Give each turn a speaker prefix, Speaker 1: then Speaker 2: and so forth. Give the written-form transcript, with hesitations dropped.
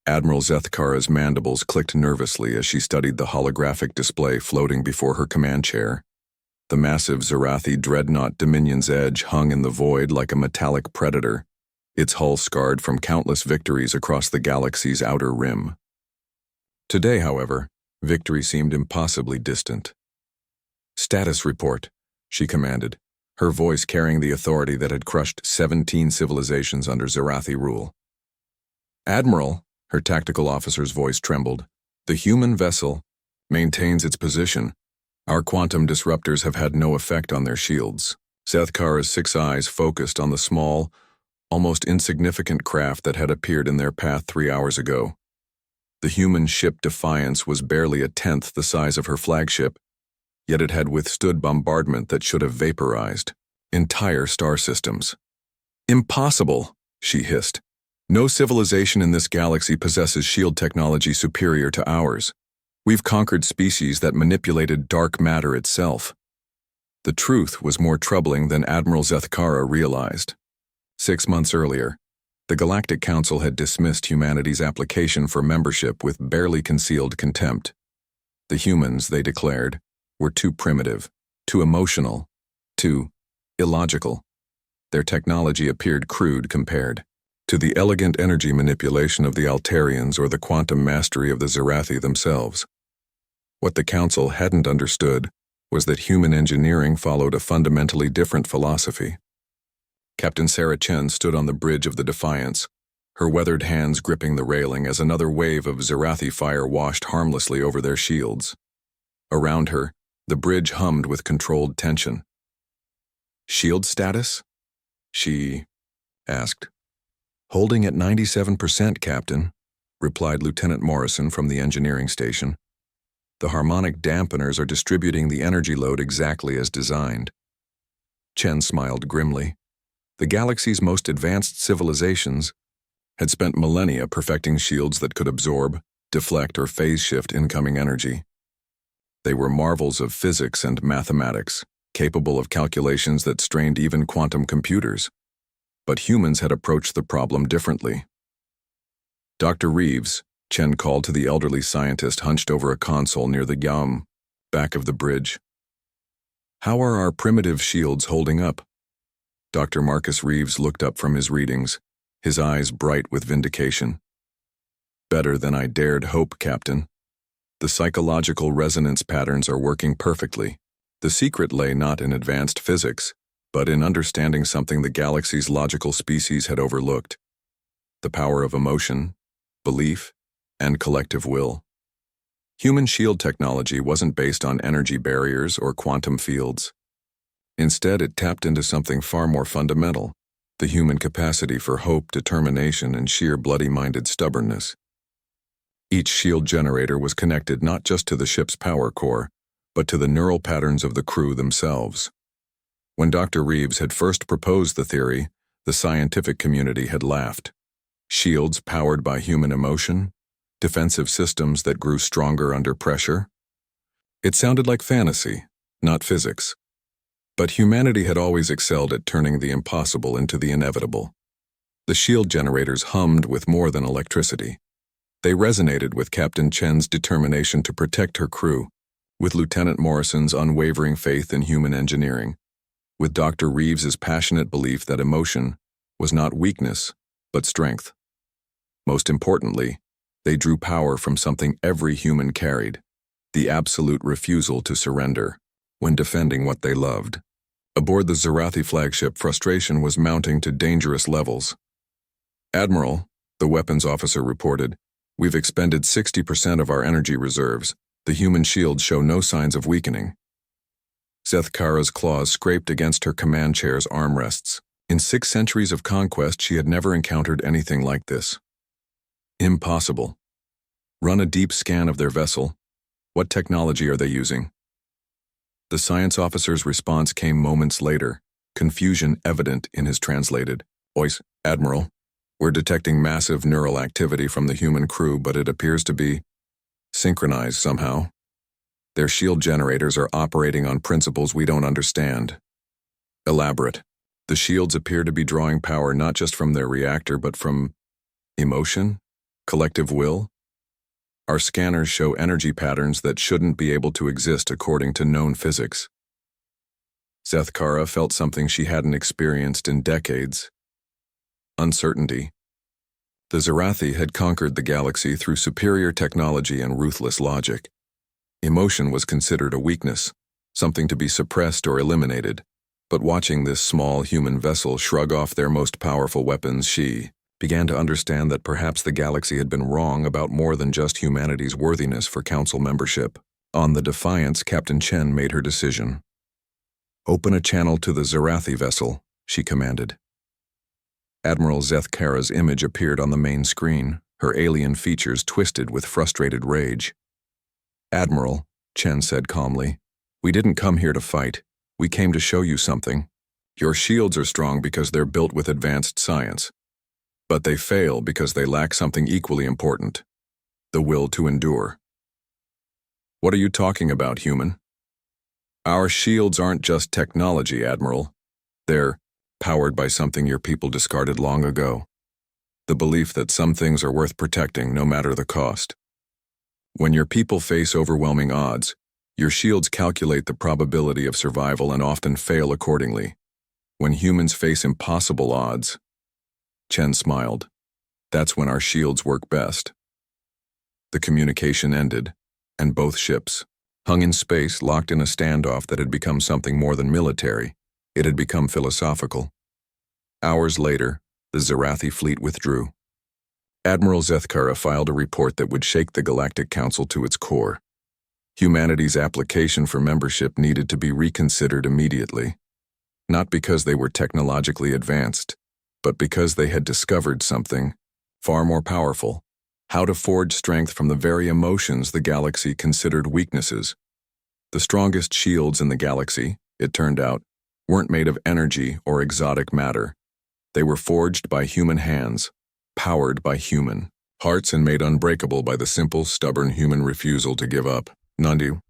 Speaker 1: Admiral Zethkara's mandibles clicked nervously as she studied the holographic display floating before her command chair. The massive Zarathi dreadnought Dominion's Edge hung in the void like a metallic predator, its hull scarred from countless victories across the galaxy's outer rim. Today, however, victory seemed impossibly distant. "Status report," she commanded, her voice carrying the authority that had crushed 17 civilizations under Zarathi rule. "Admiral," her tactical officer's voice trembled, "the human vessel maintains its position. Our quantum disruptors have had no effect on their shields." Zethkara's 6 eyes focused on the small, almost insignificant craft that had appeared in their path 3 hours ago. The human ship Defiance was barely a tenth the size of her flagship, yet it had withstood bombardment that should have vaporized entire star systems. "Impossible," she hissed. "No civilization in this galaxy possesses shield technology superior to ours. We've conquered species that manipulated dark matter itself." The truth was more troubling than Admiral Zethkara realized. 6 months earlier, the Galactic Council had dismissed humanity's application for membership with barely concealed contempt. The humans, they declared, were too primitive, too emotional, too illogical. Their technology appeared crude compared to the elegant energy manipulation of the Altarians or the quantum mastery of the Zarathi themselves. What the Council hadn't understood was that human engineering followed a fundamentally different philosophy. Captain Sarah Chen stood on the bridge of the Defiance, her weathered hands gripping the railing as another wave of Zarathi fire washed harmlessly over their shields. Around her, the bridge hummed with controlled tension. "Shield status?" she asked. "Holding at 97%, Captain," replied Lieutenant Morrison from the engineering station. "The harmonic dampeners are distributing the energy load exactly as designed." Chen smiled grimly. The galaxy's most advanced civilizations had spent millennia perfecting shields that could absorb, deflect, or phase shift incoming energy. They were marvels of physics and mathematics, capable of calculations that strained even quantum computers. But humans had approached the problem differently. "Dr. Reeves," Chen called to the elderly scientist hunched over a console near the back of the bridge. "How are our primitive shields holding up?" Dr. Marcus Reeves looked up from his readings, his eyes bright with vindication. "Better than I dared hope, Captain. The psychological resonance patterns are working perfectly. The secret lay not in advanced physics, but in understanding something the galaxy's logical species had overlooked: the power of emotion, belief, and collective will. Human shield technology wasn't based on energy barriers or quantum fields. Instead, it tapped into something far more fundamental: the human capacity for hope, determination, and sheer bloody-minded stubbornness. Each shield generator was connected not just to the ship's power core, but to the neural patterns of the crew themselves. When Dr. Reeves had first proposed the theory, the scientific community had laughed. Shields powered by human emotion? Defensive systems that grew stronger under pressure? It sounded like fantasy, not physics. But humanity had always excelled at turning the impossible into the inevitable. The shield generators hummed with more than electricity. They resonated with Captain Chen's determination to protect her crew, with Lieutenant Morrison's unwavering faith in human engineering, with Dr. Reeves's passionate belief that emotion was not weakness, but strength. Most importantly, they drew power from something every human carried: the absolute refusal to surrender when defending what they loved. Aboard the Zarathi flagship, frustration was mounting to dangerous levels. "Admiral," the weapons officer reported, "we've expended 60% of our energy reserves. The human shields show no signs of weakening." Zethkara's claws scraped against her command chair's armrests. In 6 centuries of conquest, she had never encountered anything like this. "Impossible. Run a deep scan of their vessel. What technology are they using?" The science officer's response came moments later, confusion evident in his translated voice. "Admiral, we're detecting massive neural activity from the human crew, but it appears to be synchronized somehow. Their shield generators are operating on principles we don't understand." "Elaborate." "The shields appear to be drawing power not just from their reactor, but from emotion? Collective will? Our scanners show energy patterns that shouldn't be able to exist according to known physics. Zethkara felt something she hadn't experienced in decades. Uncertainty. The Zarathi had conquered the galaxy through superior technology and ruthless logic. Emotion was considered a weakness, something to be suppressed or eliminated. But watching this small human vessel shrug off their most powerful weapons, she began to understand that perhaps the galaxy had been wrong about more than just humanity's worthiness for council membership. On the Defiance, Captain Chen made her decision. "Open a channel to the Zarathi vessel," she commanded. Admiral Zethkara's image appeared on the main screen, her alien features twisted with frustrated rage. "Admiral," Chen said calmly, "we didn't come here to fight. We came to show you something. Your shields are strong because they're built with advanced science. But they fail because they lack something equally important: the will to endure." "What are you talking about, human?" "Our shields aren't just technology, Admiral. They're powered by something your people discarded long ago. The belief that some things are worth protecting no matter the cost. When your people face overwhelming odds, your shields calculate the probability of survival and often fail accordingly. When humans face impossible odds," Chen smiled, "that's when our shields work best." The communication ended, and both ships, hung in space, locked in a standoff that had become something more than military. It had become philosophical. Hours later, the Zarathi fleet withdrew. Admiral Zethkara filed a report that would shake the Galactic Council to its core. Humanity's application for membership needed to be reconsidered immediately. Not because they were technologically advanced, but because they had discovered something far more powerful: how to forge strength from the very emotions the galaxy considered weaknesses. The strongest shields in the galaxy, it turned out, weren't made of energy or exotic matter. They were forged by human hands, powered by human hearts, and made unbreakable by the simple, stubborn human refusal to give up. Nandu.